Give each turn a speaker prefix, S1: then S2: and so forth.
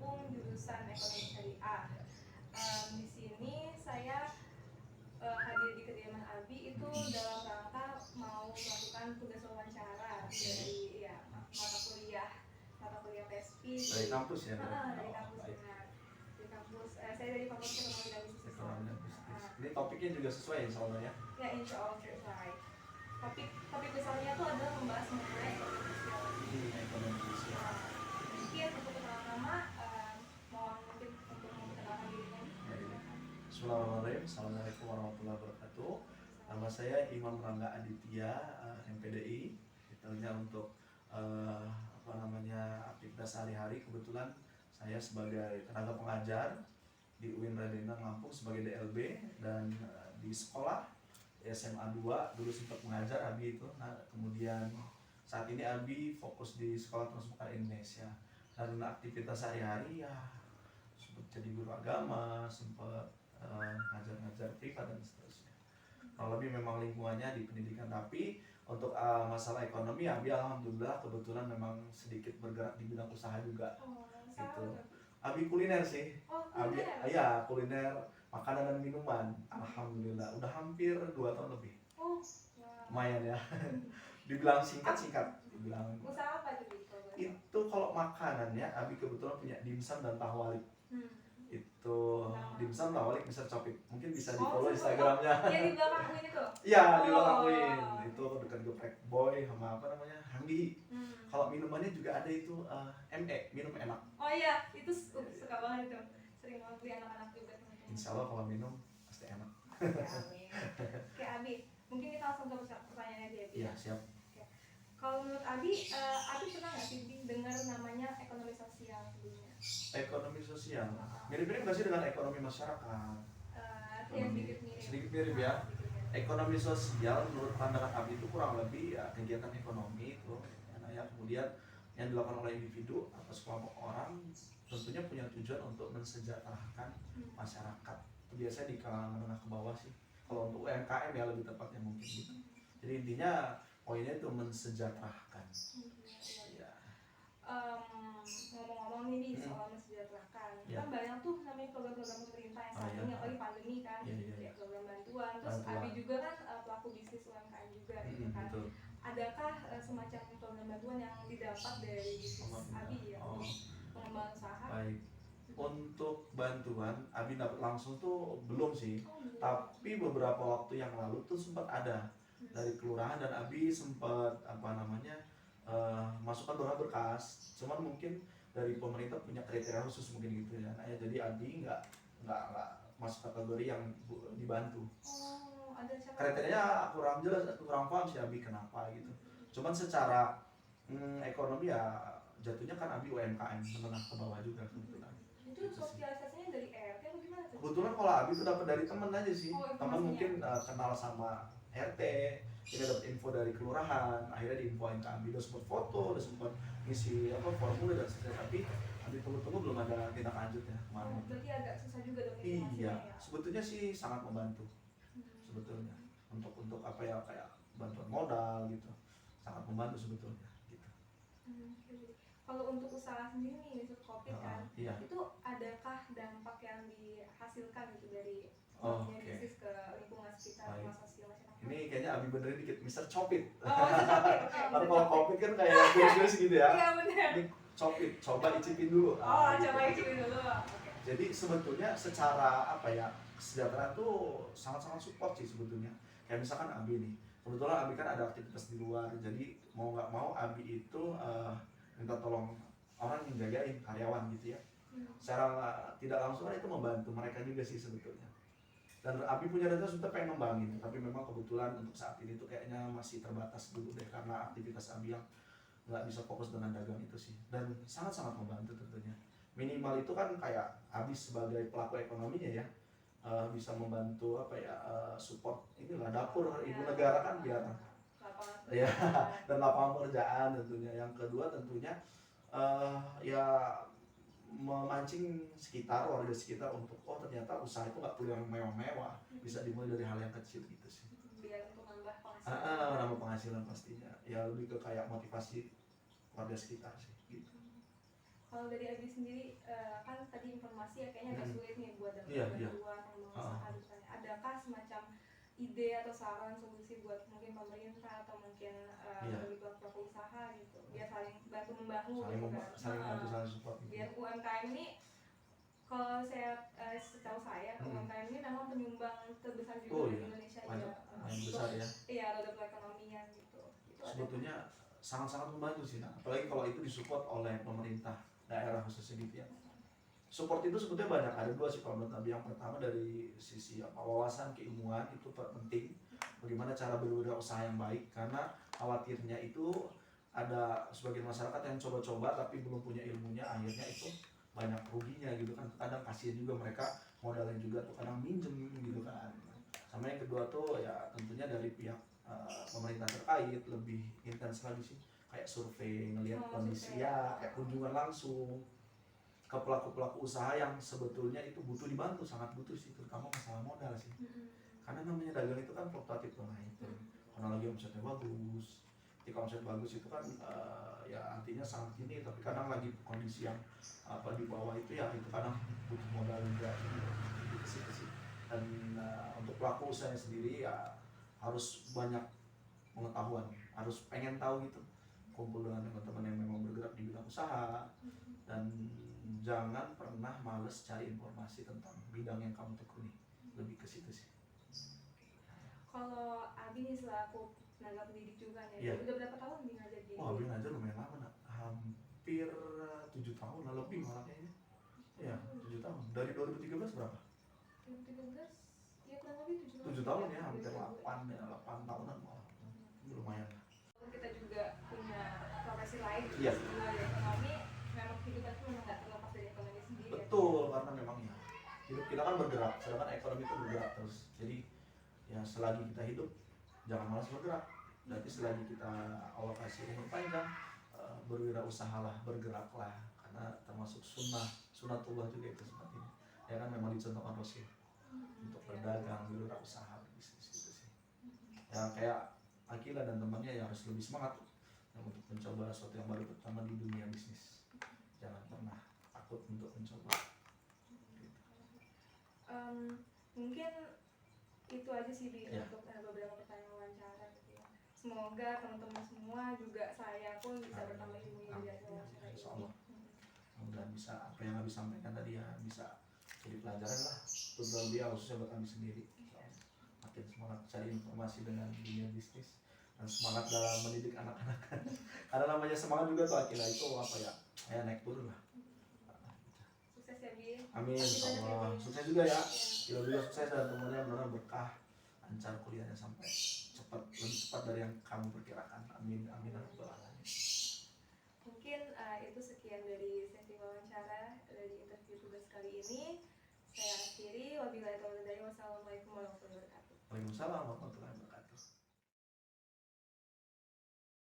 S1: Lampung jurusan Ekonomi Syariah. Di sini saya hadir di kediaman Abi itu dalam rangka mau melakukan tugas wawancara dari mata kuliah PSP
S2: dari kampus ya?
S1: dari kampus benar. Di kampus saya dari Fakultas Ekonomi dan Bisnis Islam.
S2: Ini topiknya juga sesuai insya Allah ya?
S1: Ya insya Allah sesuai. Topik besarnya itu adalah membahas mengenai ekonomi sosial.
S2: Ekonomi sosial.
S1: Mungkin untuk pertama-tama mohon mungkin untuk memperkenalkan dirinya.
S2: Bismillahirrahmanirrahim. Assalamualaikum warahmatullahi wabarakatuh. Nama saya Imam Rangga Aditya, MPDI. Itunya untuk aktivitas sehari-hari. Kebetulan saya sebagai tenaga pengajar di UIN Radina Lampung sebagai DLB, dan di sekolah SMA 2 dulu sempat mengajar Abi itu. Nah, kemudian saat ini Abi fokus di Sekolah Terus Buka Indonesia, dan aktivitas sehari-hari ya sempat jadi guru agama, sempat ngajar-ngajar privat dan seterusnya. Kalau lebih memang lingkungannya di pendidikan, tapi untuk masalah ekonomi Abi alhamdulillah kebetulan memang sedikit bergerak di bidang usaha juga. Gitu. Abi kuliner sih. Abi ya kuliner, makanan dan minuman. Alhamdulillah udah hampir 2 tahun lebih. Lumayan ya. Dibilang singkat-singkat, dibilang.
S1: Usaha apa itu?
S2: Itu kalau makanan ya, Abi kebetulan punya dimsum dan tahwalik. Itu dimsum tahwalik Mr. Copit. Mungkin bisa di follow Instagramnya.
S1: Iya, di belakang Win itu.
S2: Iya, di belakang Win. Itu dekat Geprek Boy sama apa namanya? Handi. Kalau minumannya juga ada itu ME, minum enak.
S1: Oh iya, itu suka banget itu. Sering banget beli anak-anak juga.
S2: Insya Allah kalau minum pasti enak.
S1: Oke, Abi, mungkin kita langsung ke pertanyaannya aja ya.
S2: Iya, siap.
S1: Kalau menurut Abi pernah nggak sih dengar namanya ekonomi sosial sebelumnya?
S2: Ekonomi sosial, mirip-mirip nggak sih dengan ekonomi masyarakat?
S1: Sedikit
S2: mirip ya. Ekonomi sosial menurut pandangan Abi itu kurang lebih ya kegiatan ekonomi itu. Ya, kemudian yang dilakukan oleh individu atau sekelompok orang tentunya punya tujuan untuk mensejahterakan masyarakat. Itu biasanya di kalangan menengah ke bawah sih. Kalau untuk UMKM ya lebih tepatnya mungkin gitu. Jadi intinya poinnya itu mensejahterakan. Ya.
S1: Ngomong-ngomong nih soal mensejahterakan, kan banyak tuh namanya program-program pemerintah yang saat ini apalagi pandemi kan, ya program bantuan. Terus Abi juga kan pelaku bisnis UMKM juga gitu kan.
S2: Betul.
S1: Adakah semacam program bantuan yang didapat dari bisnis Abi ya untuk pengembangan usaha?
S2: Baik. Untuk bantuan Abi dapat langsung tuh belum sih, tapi beberapa waktu yang lalu tuh sempat ada dari kelurahan, dan Abi sempat masukkan beberapa berkas. Cuman mungkin dari pemerintah punya kriteria khusus mungkin gitu ya. Nah, ya jadi Abi nggak masuk kategori yang dibantu. Kriterianya kurang jelas, kurang paham sih Abi kenapa gitu. Cuman secara ekonomi ya jatuhnya kan Abi UMKM menengah ke bawah juga kebetulan.
S1: Itu sosialisasinya dari RT atau gimana tuh?
S2: Kebetulan kalau Abi itu dapat dari teman aja sih. Teman mungkin kenal sama RT, dia dapat info dari kelurahan, akhirnya diinfoin ke Abi, udah sempat foto, udah sempat ngisi formulir dan sebagainya, tapi Abi tunggu belum ada tindak lanjut ya kemarin.
S1: Berarti agak susah juga dong
S2: informasinya. Iya, sebetulnya sih sangat membantu. Sebetulnya untuk apa ya, kayak bantuan modal gitu, sangat membantu sebetulnya gitu.
S1: Kalau untuk usaha sendiri nih, untuk kopi kan,
S2: iya.
S1: itu adakah dampak yang dihasilkan gitu dari bisnis ke lingkungan sekitar, rumah sosial masyarakat? Ini
S2: kayaknya Abi benerin dikit, Mr. Copit.
S1: Mr. Copit.
S2: Karena kalau kopi kan kayak virus gitu ya.
S1: Iya benar.
S2: Ini Copit, coba icipin dulu.
S1: Coba icipin dulu.
S2: Jadi sebetulnya secara kesejahteraan tuh sangat-sangat support sih sebetulnya. Kayak misalkan Abi nih, kebetulan Abi kan ada aktivitas di luar, jadi mau nggak mau Abi itu minta tolong orang yang jagain karyawan gitu ya. Secara tidak langsung kan itu membantu mereka juga sih sebetulnya. Dan Abi punya data sudah pengen ngembangin, tapi memang kebetulan untuk saat ini tuh kayaknya masih terbatas dulu deh, karena aktivitas Abi yang nggak bisa fokus dengan dagang itu sih. Dan sangat-sangat membantu tentunya. Minimal itu kan kayak Abi sebagai pelaku ekonominya ya, bisa membantu support inilah dapur ibu negara kan, biar ya dan lapangan pekerjaan tentunya. Yang kedua tentunya ya memancing warga sekitar untuk ternyata usaha itu nggak perlu yang mewah-mewah, bisa dimulai dari hal yang kecil gitu sih.
S1: Biar untuk nambah penghasilan.
S2: Nambah penghasilan pastinya. Ya lebih ke kayak motivasi warga sekitar sih gitu.
S1: Kalau dari Abi sendiri kan tadi informasi ya kayaknya agak sulit nih buat dapat
S2: Iya, iya.
S1: bantuan membangun usaha depannya. Adakah semacam ide atau saran solusi buat mungkin pemerintah atau mungkin
S2: Iya.
S1: bagi pelaku usaha gitu biar saling bantu membantu
S2: saling
S1: gitu kan.
S2: saling bantu, saling support gitu.
S1: Biar UMKM ini kalau saya setahu saya UMKM ini memang penyumbang terbesar juga di Indonesia
S2: banyak
S1: ya.
S2: yang besar ya.
S1: Iya, roda perekonomian gitu.
S2: Sebetulnya sangat-sangat membantu sih, nah. Apalagi kalau itu disupport oleh pemerintah daerah khususnya gitu ya. Support itu sebetulnya banyak, ada dua sih kalau menurut Nabi. Yang pertama dari sisi wawasan keilmuan itu penting, bagaimana cara berwirausaha yang baik, karena khawatirnya itu ada sebagian masyarakat yang coba-coba tapi belum punya ilmunya, akhirnya itu banyak ruginya gitu kan. Kadang kasihan juga mereka, modalnya juga tuh kadang minjem gitu kan. Sama yang kedua tuh ya tentunya dari pihak pemerintah terkait lebih intens lagi sih, kayak survei ngelihat kondisi ya, kayak kunjungan langsung ke pelaku-pelaku usaha yang sebetulnya itu butuh dibantu, sangat butuh sih, terutama masalah modal sih. Karena namanya dagang itu kan fluktuatif tuh, nah itu karena lagi omsetnya bagus, ketika omset bagus itu kan ya artinya sangat ini, tapi kadang lagi kondisi yang di bawah itu ya itu kadang butuh modal juga gitu sih. Dan untuk pelaku usahanya sendiri ya harus banyak pengetahuan, harus pengen tahu gitu, kumpul dengan teman-teman yang memang bergerak di bidang usaha, dan jangan pernah males cari informasi tentang bidang yang kamu tekuni, lebih ke situ sih.
S1: Kalau Abi nih selaku tenaga pendidik juga nih, udah berapa tahun Abi ngajar di?
S2: Wah, Abi ngajar lumayan lama, nak. Hampir 7 tahun lah, lebih malah kayaknya. Iya, 7 tahun. Dari 2013 berapa?
S1: 2013, ya kurang lebih
S2: 7 tahun ya, hampir 8 tahunan malah. Lumayan lah.
S1: Kita juga punya profesi lain,
S2: iya.
S1: Dari ekonomi, memang hidup itu memang nggak terlepas dari ekonomi sendiri.
S2: Betul, karena memang ya hidup kita kan bergerak, sedangkan ekonomi itu bergerak terus. Jadi ya selagi kita hidup jangan malas bergerak. Berarti selagi kita alokasi umur panjang, berwirausahalah, bergeraklah, karena termasuk sunnatullah juga itu seperti ini. Ya kan memang dicontohkan Rasul untuk berdagang, berwirausaha, bisnis gitu sih. Ya kayak Akila dan temannya ya harus lebih semangat untuk mencoba sesuatu yang baru, terutama di dunia bisnis. Jangan pernah takut untuk mencoba.
S1: Mungkin itu aja sih
S2: ya.
S1: Untuk beberapa pertanyaan wawancara gitu ya. Semoga teman-teman semua juga saya pun bisa bertambah ilmunya dari hasil wawancara ini.
S2: Mudah bisa apa yang Abi sampaikan tadi ya bisa jadi pelajaran lah untuk dia, khususnya buat kami sendiri. Makin semangat cari informasi dengan dunia bisnis dan semangat dalam mendidik anak-anak. Karena namanya semangat juga tuh Akila itu apa ya naik turun lah.
S1: Sukses ya Bi.
S2: Amin, insyaallah. Sukses juga ya. Kita juga sukses dan temennya benar-benar berkah, lancar kuliahnya sampai cepat, lebih cepat dari yang kamu perkirakan. Amin, amin, amin.
S1: Mungkin itu sekian dari sesi wawancara dari interview tugas kali ini. Saya akhiri, wabillahi taufiq wal hidayah. Wassalamualaikum warahmatullahi wabarakatuh.
S2: Waalaikumsalam warahmatullahi wabarakatuh.